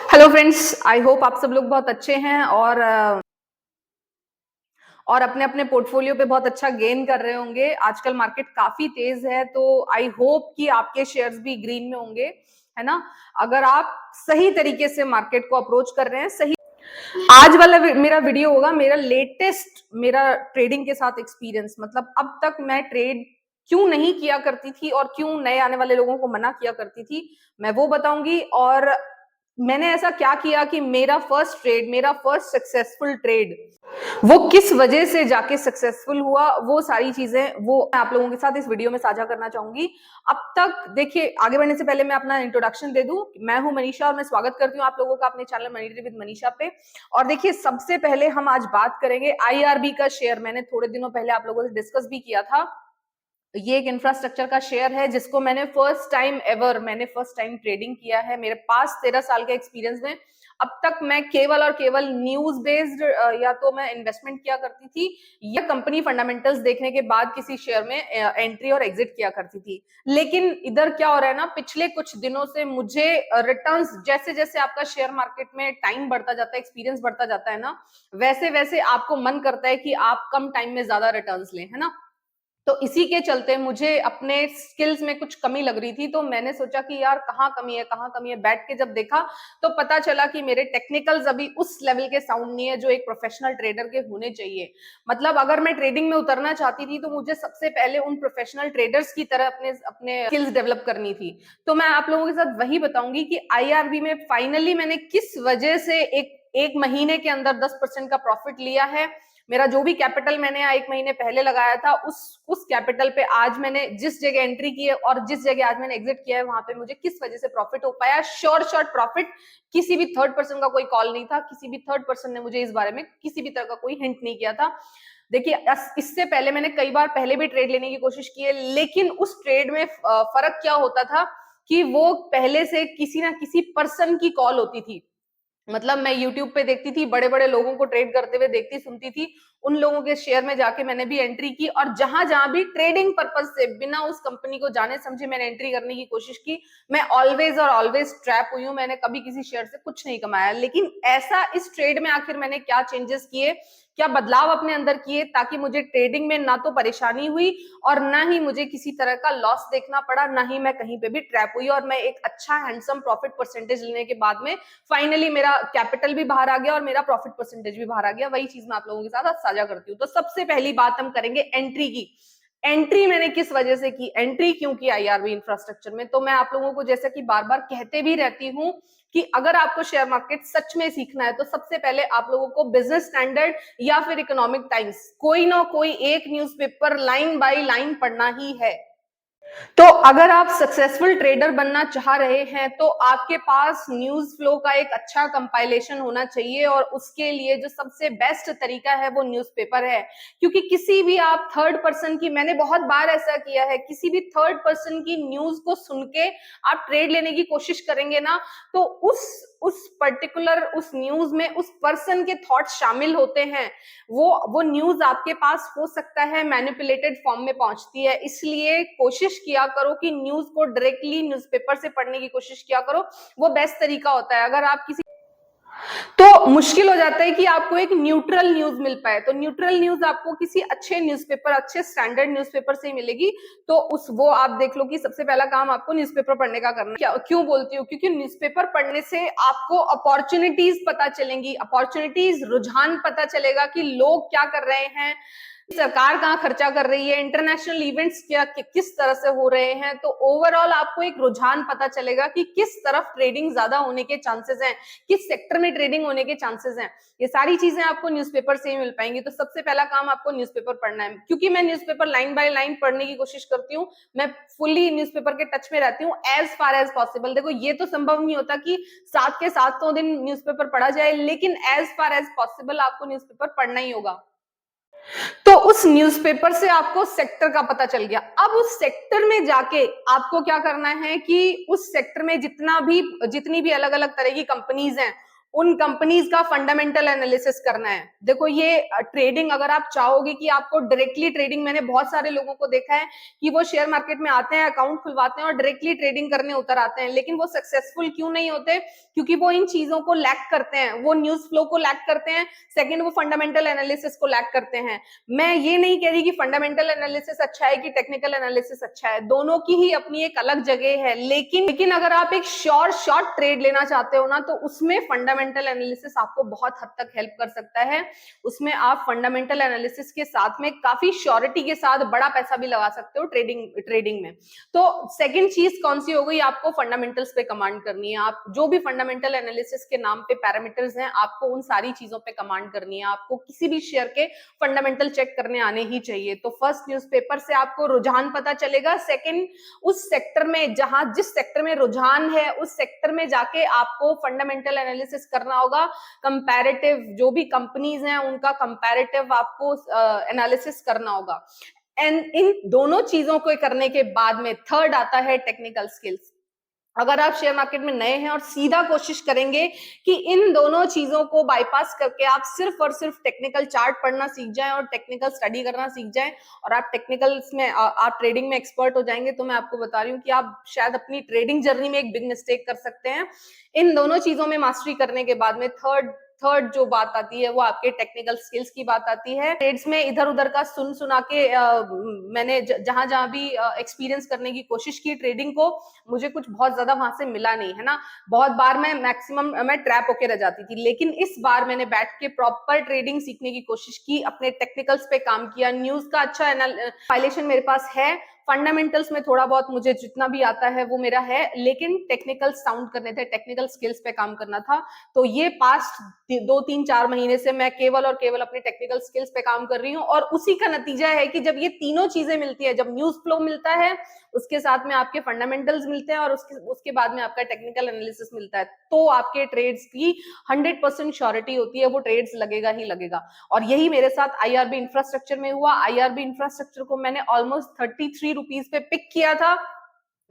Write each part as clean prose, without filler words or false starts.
Hello friends, I hope आप सब लोग बहुत अच्छे हैं और अपने अपने पोर्टफोलियो पे बहुत अच्छा गेन कर रहे होंगे। आजकल मार्केट काफी तेज है, तो आई होप कि आपके शेयर्स भी ग्रीन में होंगे, है ना। अगर आप सही तरीके से मार्केट को अप्रोच कर रहे हैं, सही। आज वाला मेरा वीडियो होगा मेरा लेटेस्ट, मेरा ट्रेडिंग के साथ एक्सपीरियंस, मतलब अब तक मैं ट्रेड क्यों नहीं किया करती थी और क्यों नए आने वाले लोगों को मना किया करती थी, मैं वो बताऊंगी। और मैंने ऐसा क्या किया कि मेरा फर्स्ट ट्रेड, मेरा फर्स्ट सक्सेसफुल ट्रेड, वो किस वजह से जाके सक्सेसफुल हुआ, वो सारी चीजें वो मैं आप लोगों के साथ इस वीडियो में साझा करना चाहूंगी। अब तक देखिए, आगे बढ़ने से पहले मैं अपना इंट्रोडक्शन दे दूं। मैं हूं मनीषा और मैं स्वागत करती हूं आप लोगों का अपने channel money tree with Manisha पे। और देखिए, सबसे पहले हम आज बात करेंगे आईआरबी का शेयर। मैंने थोड़े दिनों पहले आप लोगों से डिस्कस भी किया था। ये एक इंफ्रास्ट्रक्चर का शेयर है जिसको मैंने फर्स्ट टाइम ट्रेडिंग किया है। मेरे पास 13 साल के एक्सपीरियंस में अब तक मैं केवल और केवल न्यूज बेस्ड या तो मैं इन्वेस्टमेंट किया करती थी या कंपनी फंडामेंटल्स देखने के बाद किसी शेयर में एंट्री और एग्जिट किया करती थी। लेकिन इधर क्या हो रहा है ना, पिछले कुछ दिनों से मुझे रिटर्न्स, जैसे जैसे आपका शेयर मार्केट में टाइम बढ़ता जाता है, एक्सपीरियंस बढ़ता जाता है ना, वैसे वैसे आपको मन करता है कि आप कम टाइम में ज्यादा रिटर्न्स लें, है ना। तो इसी के चलते मुझे अपने स्किल्स में कुछ कमी लग रही थी, तो मैंने सोचा कि यार कहाँ कमी है। बैठ के जब देखा तो पता चला कि मेरे टेक्निकल्स अभी उस लेवल के साउंड नहीं है जो एक प्रोफेशनल ट्रेडर के होने चाहिए। मतलब अगर मैं ट्रेडिंग में उतरना चाहती थी तो मुझे सबसे पहले उन प्रोफेशनल ट्रेडर्स की तरह अपने अपने स्किल्स डेवलप करनी थी। तो मैं आप लोगों के साथ वही बताऊंगी कि आईआरबी में फाइनली मैंने किस वजह से एक महीने के अंदर 10% का प्रॉफिट लिया है। मेरा जो भी कैपिटल मैंने 1 महीने पहले लगाया था, उस कैपिटल पे आज मैंने जिस जगह एंट्री की है और जिस जगह आज मैंने एग्जिट किया है, वहां पे मुझे किस वजह से प्रॉफिट हो पाया। शॉर्ट प्रॉफिट, किसी भी थर्ड पर्सन का कोई कॉल नहीं था, किसी भी थर्ड पर्सन ने मुझे इस बारे में किसी भी तरह का कोई हिंट नहीं किया था। देखिए, इससे पहले मैंने कई बार पहले भी ट्रेड लेने की कोशिश की है, लेकिन उस ट्रेड में फर्क क्या होता था कि वो पहले से किसी ना किसी पर्सन की कॉल होती थी। मतलब मैं यूट्यूब पे देखती थी, बड़े बड़े लोगों को ट्रेड करते हुए देखती सुनती थी, उन लोगों के शेयर में जाके मैंने भी एंट्री की, और जहां जहां भी ट्रेडिंग पर्पज से बिना उस कंपनी को जाने समझे मैंने एंट्री करने की कोशिश की, मैं ऑलवेज ट्रैप हुई हूं। मैंने कभी किसी शेयर से कुछ नहीं कमाया। लेकिन ऐसा इस ट्रेड में आखिर मैंने क्या चेंजेस किए, क्या बदलाव अपने अंदर किए, ताकि मुझे ट्रेडिंग में ना तो परेशानी हुई और ना ही मुझे किसी तरह का लॉस देखना पड़ा, ना ही मैं कहीं पे भी ट्रैप हुई, और मैं एक अच्छा हैंडसम प्रॉफिट परसेंटेज लेने के बाद में फाइनली मेरा कैपिटल भी बाहर आ गया और मेरा प्रॉफिट परसेंटेज भी बाहर आ गया। वही चीज मैं आप लोगों के साथ साझा करती हूँ। तो सबसे पहली बात हम करेंगे एंट्री की। एंट्री मैंने किस वजह से की, एंट्री क्यों की आईआरबी इंफ्रास्ट्रक्चर में। तो मैं आप लोगों को जैसा कि बार बार कहते भी रहती हूँ कि अगर आपको शेयर मार्केट सच में सीखना है तो सबसे पहले आप लोगों को बिजनेस स्टैंडर्ड या फिर इकोनॉमिक टाइम्स, कोई ना कोई एक न्यूज़पेपर लाइन बाय लाइन पढ़ना ही है। तो अगर आप सक्सेसफुल ट्रेडर बनना चाह रहे हैं तो आपके पास न्यूज फ्लो का एक अच्छा कंपाइलेशन होना चाहिए, और उसके लिए जो सबसे बेस्ट तरीका है वो न्यूज़पेपर है। क्योंकि किसी भी आप थर्ड पर्सन की, मैंने बहुत बार ऐसा किया है, किसी भी थर्ड पर्सन की न्यूज को सुन के आप ट्रेड लेने की कोशिश करेंगे ना, तो उस पर्टिकुलर उस न्यूज में उस पर्सन के थॉट शामिल होते हैं। वो न्यूज आपके पास हो सकता है मैनिपुलेटेड फॉर्म में पहुंचती है। इसलिए कोशिश किया करो कि न्यूज को डायरेक्टली न्यूज़पेपर से पढ़ने की कोशिश किया करो, वो बेस्ट तरीका होता है। अगर आप किसी, तो मुश्किल हो जाता है कि आपको एक न्यूट्रल न्यूज मिल पाए, तो न्यूट्रल न्यूज आपको किसी अच्छे न्यूज़पेपर, अच्छे स्टैंडर्ड न्यूज़पेपर से ही मिलेगी। तो वो आप देख लो कि सबसे पहला काम आपको न्यूज़पेपर पढ़ने का करना है। क्यों बोलती हूँ, क्योंकि न्यूज़पेपर पढ़ने से आपको अपॉर्चुनिटीज पता चलेंगी, अपॉर्चुनिटीज, रुझान पता चलेगा कि लोग क्या कर रहे हैं, सरकार कहाँ खर्चा कर रही है, इंटरनेशनल इवेंट्स क्या किस तरह से हो रहे हैं। तो ओवरऑल आपको एक रुझान पता चलेगा कि किस तरफ ट्रेडिंग ज्यादा होने के चांसेस हैं, किस सेक्टर में ट्रेडिंग होने के चांसेस हैं। ये सारी चीजें आपको न्यूज़पेपर से ही मिल पाएंगी। तो सबसे पहला काम आपको न्यूज़पेपर पढ़ना है। क्योंकि मैं न्यूज़पेपर लाइन बाय लाइन पढ़ने की कोशिश करती हूँ, मैं फुल्ली न्यूज़पेपर के टच में रहती हूँ एज फार एज पॉसिबल। देखो, ये तो संभव नहीं होता कि 7 के 7 दिन न्यूज़पेपर पढ़ा जाए, लेकिन एज फार एज पॉसिबल आपको न्यूज़पेपर पढ़ना ही होगा। तो उस न्यूज़पेपर से आपको सेक्टर का पता चल गया। अब उस सेक्टर में जाके आपको क्या करना है कि उस सेक्टर में जितनी भी अलग अलग तरह की कंपनीज हैं, उन कंपनीज का फंडामेंटल एनालिसिस करना है। देखो ये ट्रेडिंग अगर आप चाहोगे कि आपको डायरेक्टली ट्रेडिंग, मैंने बहुत सारे लोगों को देखा है कि वो शेयर मार्केट में आते हैं, अकाउंट खुलवाते हैं और डायरेक्टली ट्रेडिंग करने उतर आते हैं, लेकिन वो सक्सेसफुल क्यों नहीं होते? क्योंकि वो इन चीजों को लैक करते हैं, वो न्यूज फ्लो को लैक करते हैं, सेकंड वो फंडामेंटल एनालिसिस को लैक करते हैं। मैं ये नहीं कह रही कि फंडामेंटल एनालिसिस अच्छा है कि टेक्निकल एनालिसिस अच्छा है, दोनों की ही अपनी एक अलग जगह है, लेकिन अगर आप एक शॉर्ट ट्रेड लेना चाहते हो ना, तो उसमें फंडामेंटल एनालिसिस आपको बहुत हद तक हेल्प कर सकता है। उसमें आप फंडामेंटल एनालिसिस के साथ में काफी श्योरिटी के साथ बड़ा पैसा भी लगा सकते हो ट्रेडिंग में। तो सेकंड चीज कौन सी हो गई? आपको फंडामेंटल्स पे कमांड करनी है। आप जो भी फंडामेंटल एनालिसिस के नाम पे पैरामीटर्स हैं, आपको उन सारी चीजों पे कमांड करनी है। आपको किसी भी शेयर के फंडामेंटल चेक करने आने ही चाहिए। तो फर्स्ट न्यूज़पेपर से आपको रुझान पता चलेगा, सेकंड उस सेक्टर में जिस सेक्टर में रुझान है उस सेक्टर में जाके आपको फंडामेंटल एनालिसिस करना होगा। कंपैरेटिव जो भी कंपनीज हैं उनका कंपैरेटिव आपको एनालिसिस करना होगा। एंड इन दोनों चीजों को करने के बाद में थर्ड आता है टेक्निकल स्किल्स। अगर आप शेयर मार्केट में नए हैं और सीधा कोशिश करेंगे कि इन दोनों चीजों को बाईपास करके आप सिर्फ और सिर्फ टेक्निकल चार्ट पढ़ना सीख जाएं और टेक्निकल स्टडी करना सीख जाएं और आप टेक्निकल्स में आप ट्रेडिंग में एक्सपर्ट हो जाएंगे, तो मैं आपको बता रही हूँ कि आप शायद अपनी ट्रेडिंग जर्नी में एक बिग मिस्टेक कर सकते हैं। इन दोनों चीजों में मास्टरी करने के बाद में थर्ड जो बात आती है वो आपके टेक्निकल स्किल्स की बात आती है। ट्रेड्स में इधर उधर का सुना के मैंने जहां जहां भी एक्सपीरियंस करने की कोशिश की ट्रेडिंग को, मुझे कुछ बहुत ज्यादा वहां से मिला नहीं है ना। बहुत बार मैं ट्रैप होके रह जाती थी, लेकिन इस बार मैंने बैठ के प्रॉपर ट्रेडिंग सीखने की कोशिश की, अपने टेक्निकल्स पे काम किया। न्यूज का अच्छा फाइलेशन मेरे पास है, फंडामेंटल्स में थोड़ा बहुत मुझे जितना भी आता है वो मेरा है, लेकिन टेक्निकल साउंड करने थे, टेक्निकल स्किल्स पे काम करना था। तो ये पास्ट 2-3-4 महीने से मैं केवल और केवल अपने टेक्निकल स्किल्स पे काम कर रही हूँ, और उसी का नतीजा है कि जब ये तीनों चीजें मिलती है, जब न्यूज फ्लो मिलता है, उसके साथ में आपके फंडामेंटल्स मिलते हैं और उसके बाद में आपका टेक्निकल एनालिसिस मिलता है, तो आपके ट्रेड्स की 100% श्योरिटी होती है, वो ट्रेड्स लगेगा ही लगेगा। और यही मेरे साथ आईआरबी इंफ्रास्ट्रक्चर में हुआ। आईआरबी इंफ्रास्ट्रक्चर को मैंने ऑलमोस्ट 33 रुपीज पे पिक किया था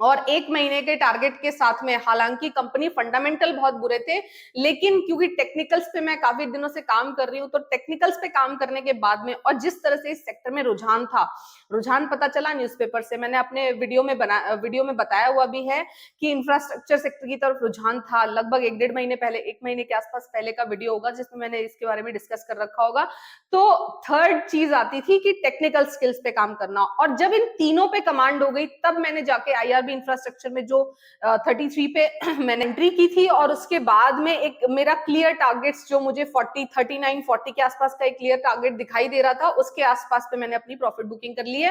और 1 महीने के टारगेट के साथ में, हालांकि कंपनी फंडामेंटल बहुत बुरे थे, लेकिन क्योंकि टेक्निकल्स पे मैं काफी दिनों से काम कर रही हूँ, तो टेक्निकल्स पे काम करने के बाद में और जिस तरह से इस सेक्टर में रुझान पता चला न्यूज़पेपर से, मैंने अपने वीडियो में बताया हुआ भी है कि इंफ्रास्ट्रक्चर सेक्टर की तरफ रुझान था। लगभग 1-1.5 महीने पहले, 1 महीने के आसपास पहले का वीडियो होगा जिसमें मैंने इसके बारे में डिस्कस कर रखा होगा। तो थर्ड चीज आती थी कि टेक्निकल स्किल्स पे काम करना, और जब इन तीनों पे कमांड हो गई, तब मैंने जाके आईआरबी इंफ्रास्ट्रक्चर में जो 33 पे मैंने एंट्री की थी, और उसके बाद में एक मेरा क्लियर टारगेट्स जो मुझे 39-40 के आसपास का एक क्लियर टारगेट दिखाई दे रहा था, उसके आसपास पे मैंने अपनी प्रॉफिट बुकिंग कर ली है।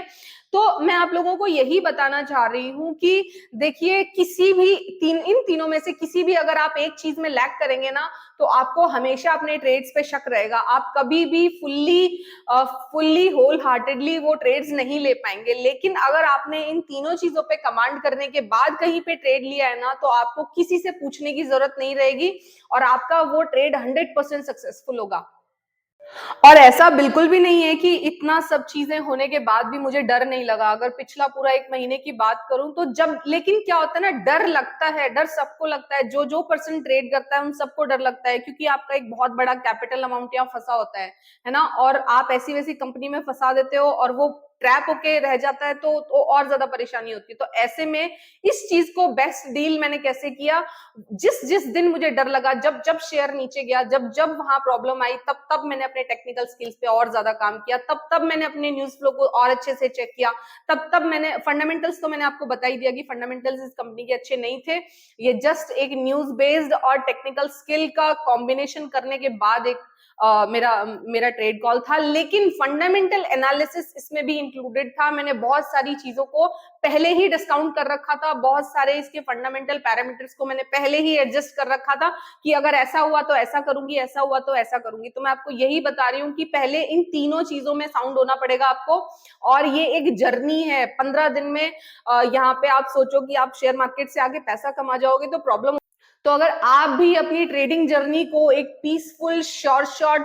तो मैं आप लोगों को यही बताना चाह रही हूँ कि देखिए, किसी भी इन तीनों में से किसी भी अगर आप एक चीज में लैग करेंगे ना, तो आपको हमेशा अपने ट्रेड्स पे शक रहेगा। आप कभी भी फुल्ली होल हार्टेडली वो ट्रेड्स नहीं ले पाएंगे। लेकिन अगर आपने इन तीनों चीजों पे कमांड करने के बाद कहीं पे ट्रेड लिया है ना, तो आपको किसी से पूछने की जरूरत नहीं रहेगी और आपका वो ट्रेड 100% सक्सेसफुल होगा। और ऐसा बिल्कुल भी नहीं है कि इतना सब चीजें होने के बाद भी मुझे डर नहीं लगा। अगर पिछला पूरा 1 महीने की बात करूं तो लेकिन क्या होता है ना, डर लगता है, डर सबको लगता है, जो पर्सन ट्रेड करता है उन सबको डर लगता है, क्योंकि आपका एक बहुत बड़ा कैपिटल अमाउंट यहाँ फंसा होता है ना, और आप ऐसी वैसी कंपनी में फंसा देते हो और वो ट्रैप होके रह जाता है, तो और ज्यादा परेशानी होती है। तो ऐसे में इस चीज को बेस्ट डील मैंने कैसे किया, जिस दिन मुझे डर लगा, जब शेयर नीचे गया, जब वहां प्रॉब्लम आई, तब मैंने अपने टेक्निकल स्किल्स पे और ज्यादा काम किया, तब मैंने अपने न्यूज फ्लो को और अच्छे से चेक किया, तब मैंने फंडामेंटल्स, तो मैंने आपको बता ही दिया कि फंडामेंटल्स इस कंपनी के अच्छे नहीं थे। ये जस्ट एक न्यूज बेस्ड और टेक्निकल स्किल का कॉम्बिनेशन करने के बाद एक मेरा ट्रेड कॉल था, लेकिन फंडामेंटल एनालिसिस इसमें भी इंक्लूडेड था। मैंने बहुत सारी चीजों को पहले ही डिस्काउंट कर रखा था, बहुत सारे इसके फंडामेंटल पैरामीटर्स को मैंने पहले ही एडजस्ट कर रखा था कि अगर ऐसा हुआ तो ऐसा करूंगी, ऐसा हुआ तो ऐसा करूंगी। तो मैं आपको यही बता रही हूँ कि पहले इन तीनों चीजों में साउंड होना पड़ेगा आपको, और ये एक जर्नी है। 15 दिन में यहाँ पे आप सोचो कि आप शेयर मार्केट से आगे पैसा कमा जाओगे तो प्रॉब्लम। तो अगर आप भी अपनी ट्रेडिंग जर्नी को एक पीसफुल शॉर्ट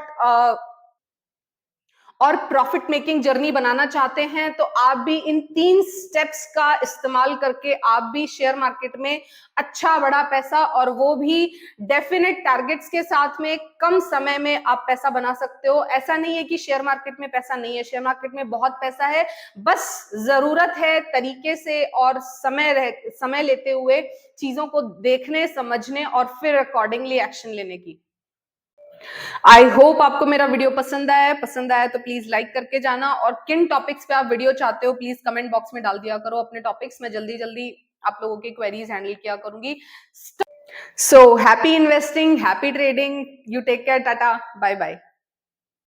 और प्रॉफिट मेकिंग जर्नी बनाना चाहते हैं तो आप भी इन 3 स्टेप्स का इस्तेमाल करके आप भी शेयर मार्केट में अच्छा बड़ा पैसा, और वो भी डेफिनेट टारगेट्स के साथ में, कम समय में आप पैसा बना सकते हो। ऐसा नहीं है कि शेयर मार्केट में पैसा नहीं है, शेयर मार्केट में बहुत पैसा है, बस जरूरत है तरीके से और समय लेते हुए चीजों को देखने, समझने और फिर अकॉर्डिंगली एक्शन लेने की। आई होप आपको मेरा वीडियो पसंद आया है। पसंद आया तो प्लीज लाइक करके जाना, और किन टॉपिक्स पे आप वीडियो चाहते हो प्लीज कमेंट बॉक्स में डाल दिया करो अपने टॉपिक्स। मैं जल्दी जल्दी आप लोगों की क्वेरीज हैंडल किया करूंगी। So happy investing, happy trading, you take care, tata, bye bye.